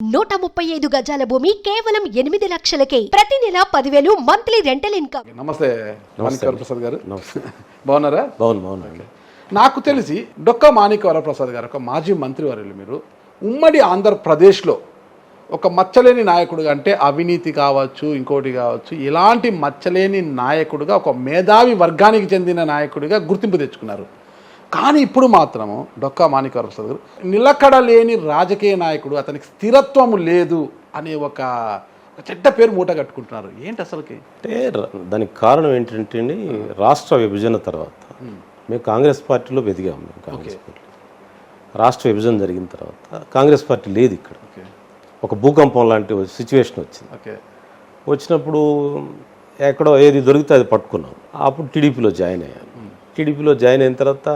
135 గజాల భూమి కేవలం 8 లక్షలకే. ప్రతి నెల 10,000 మంత్లీ రెంటల్ ఇన్కమ్. నమస్తే మాణిక్యవరప్రసాద్ గారు. బాగున్నారా? బాగున్నాండి. నాకు తెలిసి డొక్కా మాణిక్యవరప్రసాద్ గారు ఒక మాజీ మంత్రివర్యులు. మీరు ఉమ్మడి ఆంధ్రప్రదేశ్లో ఒక మచ్చలేని నాయకుడుగా, అంటే అవినీతి కావచ్చు, ఇంకోటి కావచ్చు, ఇలాంటి మచ్చలేని నాయకుడుగా, ఒక మేధావి వర్గానికి చెందిన నాయకుడిగా గుర్తింపు తెచ్చుకున్నారు. కానీ ఇప్పుడు మాత్రము డొక్కా మాణిక్యవరప్రసాద్ గారు నిలకడలేని రాజకీయ నాయకుడు, అతనికి స్థిరత్వము లేదు అనే ఒక చెడ్డ పేరు మూట కట్టుకుంటున్నారు. ఏంటి అసలుకి? అంటే దానికి కారణం ఏంటంటే అండి, రాష్ట్ర విభజన తర్వాత మేము కాంగ్రెస్ పార్టీలో ఎదిగాము. మేము కాంగ్రెస్ పార్టీ రాష్ట్ర విభజన జరిగిన తర్వాత కాంగ్రెస్ పార్టీ లేదు ఇక్కడ. ఒక భూకంపం లాంటి సిచ్యువేషన్ వచ్చింది. వచ్చినప్పుడు ఎక్కడో ఏది దొరికితే అది పట్టుకున్నాం. అప్పుడు టీడీపీలో జాయిన్ అయ్యాను. టీడీపీలో జాయిన్ అయిన తర్వాత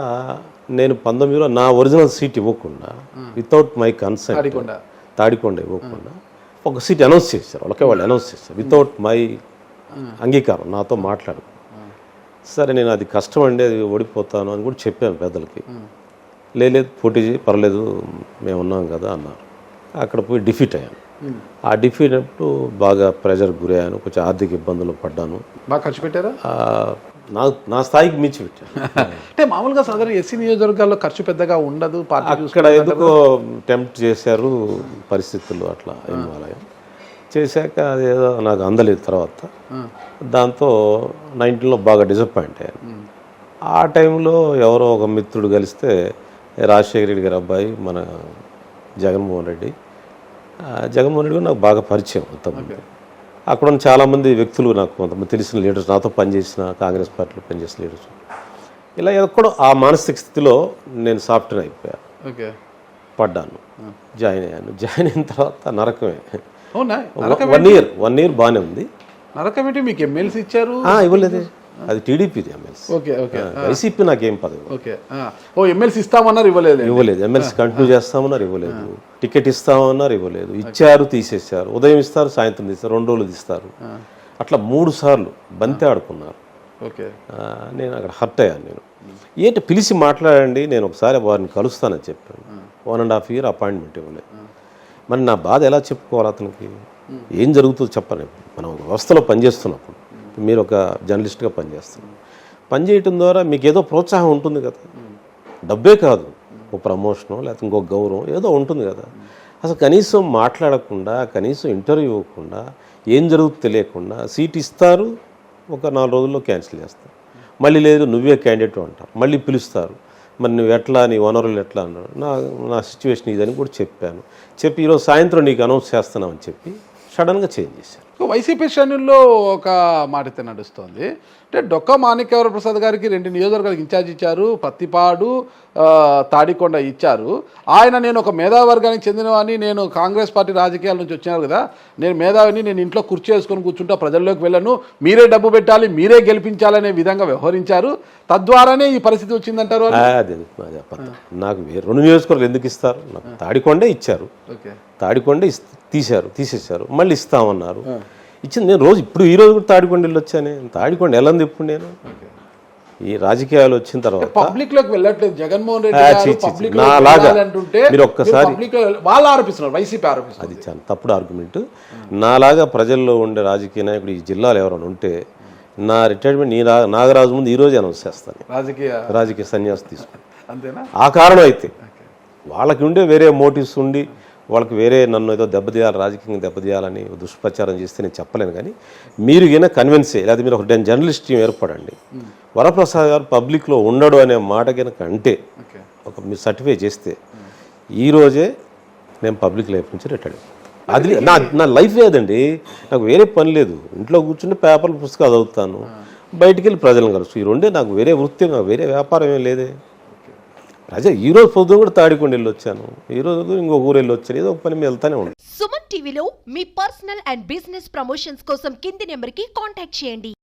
నేను 19లో నా ఒరిజినల్ సీట్ ఇవ్వకుండా, వితౌట్ మై కన్సెంట్, తాడికొండ ఇవ్వకుండా ఒక సీట్ అనౌన్స్ చేశారు. వాళ్ళు అనౌన్స్ చేశారు వితౌట్ మై అంగీకారం, నాతో మాట్లాడు. సరే నేను అది కష్టం అండి, అది ఓడిపోతాను అని కూడా చెప్పాను పెద్దలకి. లేదు పోటీ చేయి, పర్లేదు మేము ఉన్నాం కదా అన్నారు. అక్కడ పోయి డిఫీట్ అయ్యాను. ఆ డిఫీట్ అప్పుడు బాగా ప్రెజర్ గురయ్యాను, కొంచెం ఆర్థిక ఇబ్బందులు పడ్డాను. బాగా ఖర్చు పెట్టారా? నా స్థాయికి మించి పెట్టాను. అంటే మామూలుగా సాధారణ ఎస్సీ నియోజకవర్గాల్లో ఖర్చు పెద్దగా ఉండదు. అక్కడ ఎందుకో టెంప్ట్ చేశారు పరిస్థితులు, అట్లా హిమాలయం చేశాక అదేదో నాకు అందలేదు. తర్వాత దాంతో 19లో బాగా డిసప్పాయింట్ అయ్యాను. ఆ టైంలో ఎవరో ఒక మిత్రుడు కలిస్తే, రాజశేఖర రెడ్డి గారి అబ్బాయి మన జగన్మోహన్ రెడ్డి కూడా నాకు బాగా పరిచయం. మొత్తం అక్కడ ఉన్న చాలామంది వ్యక్తులు నాకు కొంతమంది తెలిసిన లీడర్స్, నాతో పనిచేసిన కాంగ్రెస్ పార్టీలో పనిచేసిన లీడర్స్, ఇలా ఎక్కడో ఆ మానసిక స్థితిలో నేను సాఫ్ట్వేర్ అయిపోయాను. పడ్డాను, జాయిన్ అయ్యాను. జాయిన్ అయిన తర్వాత నరకమే. 1 ఇయర్ బాగానే ఉంది. నరకం ఏంటి? మీకు ఎమ్మెల్సీ ఇచ్చారు? ఇవ్వలేదు, అది టీడీపీది ఎమ్మెల్సీ. వైసీపీ నాకేం పదవి. ఎమ్మెల్సీ ఇస్తామన్నారు, ఇవ్వలేదు. ఎమ్మెల్సీ కంటిన్యూ చేస్తామన్నారు, ఇవ్వలేదు. టికెట్ ఇస్తామన్నారు, ఇవ్వలేదు. ఇచ్చారు, తీసేశారు. ఉదయం ఇస్తారు, సాయంత్రం తీస్తారు, 2 రోజులు తీస్తారు. అట్లా 3 సార్లు బంతి ఆడుకున్నారు. నేను అక్కడ హర్ట్ అయ్యాను. నేను ఏంటి పిలిచి మాట్లాడండి, నేను ఒకసారి వారిని కలుస్తానని చెప్పాను. 1.5 year అపాయింట్మెంట్ ఇవ్వలేదు. మరి నా బాధ ఎలా చెప్పుకోవాలి అతనికి? ఏం జరుగుతుందో చెప్పండి. మనం ఒక వ్యవస్థలో పనిచేస్తున్నప్పుడు, మీరు ఒక జర్నలిస్ట్గా పనిచేస్తున్నారు, పనిచేయటం ద్వారా మీకు ఏదో ప్రోత్సాహం ఉంటుంది కదా. డబ్బే కాదు, ఒక ప్రమోషనో లేకపోతే ఇంకొక గౌరవం ఏదో ఉంటుంది కదా. అసలు కనీసం మాట్లాడకుండా, కనీసం ఇంటర్వ్యూ ఇవ్వకుండా, ఏం జరుగుతుందో తెలియకుండా సీట్ ఇస్తారు, ఒక 4 రోజుల్లో క్యాన్సిల్ చేస్తారు. మళ్ళీ లేదు నువ్వే క్యాండిడేట్ అంటారు, మళ్ళీ పిలుస్తారు. మరి నువ్వు ఎట్లా, నీ వనరులు ఎట్లా అన్నాడు. నా సిచ్యువేషన్ ఇదని కూడా చెప్పాను. చెప్పి ఈరోజు సాయంత్రం నీకు అనౌన్స్ చేస్తున్నామని చెప్పి సడన్గా చేంజ్ చేశారు. వైసీపీ శ్రేణుల్లో ఒక మాట అయితే నడుస్తోంది. అంటే డొక్కా మాణిక్యవరప్రసాద్ గారికి 2 నియోజకవర్గాలకు ఇన్ఛార్జ్ ఇచ్చారు, పత్తిపాడు, తాడికొండ ఇచ్చారు. ఆయన నేను ఒక మేధావర్గానికి చెందినవాడిని, నేను కాంగ్రెస్ పార్టీ రాజకీయాల నుంచి వచ్చినారు కదా, నేను మేధావిని, నేను ఇంట్లో కుర్చీ వేసుకొని కూర్చుంటా, ప్రజల్లోకి వెళ్ళను, మీరే డబ్బు పెట్టాలి, మీరే గెలిపించాలనే విధంగా వ్యవహరించారు. తద్వారానే ఈ పరిస్థితి వచ్చిందంటారు. నాకు 2 నియోజకవర్గాలు ఎందుకు ఇస్తారు? నాకు తాడికొండే ఇచ్చారు, తాడికొండే తీసేశారు, మళ్ళీ ఇస్తామన్నారు. ఇచ్చింది నేను రోజు, ఇప్పుడు ఈ రోజు కూడా తాడికొండ వెళ్ళి వచ్చాను. తాడికొండ వెళ్ళంది ఇప్పుడు నేను ఈ రాజకీయాలు వచ్చిన తర్వాత పబ్లిక్ లోకి వెళ్ళట్లేదు. జగన్మోహన్ రెడ్డి మీరు ఒక్కసారి వాళ్ళు ఆరోపిస్తున్నారు, వైసీపీ ఆరోపిస్తున్నారు. అది చాలా తప్పుడు ఆర్గ్యుమెంట్. నాలాగా ప్రజల్లో ఉండే రాజకీయ నాయకుడు ఈ జిల్లాలో ఎవరైనా ఉంటే, నా రిటైర్మెంట్ నాగరాజు ముందు ఈ రోజు అనౌన్స్ చేస్తాను. రాజకీయ సన్యాసం తీసుకుని అంతేనా? ఆ కారణం అయితే వాళ్ళకి ఉండే వేరే మోటివ్స్ ఉండి, వాళ్ళకి వేరే నన్ను ఏదో దెబ్బతీయాలి, రాజకీయంగా దెబ్బతీయాలని దుష్ప్రచారం చేస్తే నేను చెప్పలేను. కానీ మీరు ఏమైనా కన్విన్స్ లేదా మీరు ఒక జర్నలిస్ట్ టీం ఏర్పడండి. వరప్రసాద్ గారు పబ్లిక్లో ఉండడు అనే మాట కనుక అంటే, ఒక మీరు సర్టిఫై చేస్తే, ఈరోజే నేను పబ్లిక్ లైఫ్ నుంచి రిటైర్. అది నా లైఫ్ లేదండి, నాకు వేరే పని లేదు. ఇంట్లో కూర్చుంటే పేపర్లు పుస్తకాలు చదువుతాను, బయటికి వెళ్ళి ప్రజలను కలుసు. ఈ రెండే నాకు వేరే వృత్తి, నాకు వేరే వ్యాపారం ఏం లేదే. ఈరోజు పొద్దున కూడా తాడికొండ వెళ్ళి వచ్చాను, ఈరోజు ఇంకొక ఊరు వెళ్ళి వచ్చాను, ఏదో ఒక పని మీద వెళ్తానే ఉంటాను. సుమన్ టీవీలో మీ పర్సనల్ అండ్ బిజినెస్ ప్రమోషన్స్ కోసం కింది నెంబర్కి కాంటాక్ట్ చేయండి.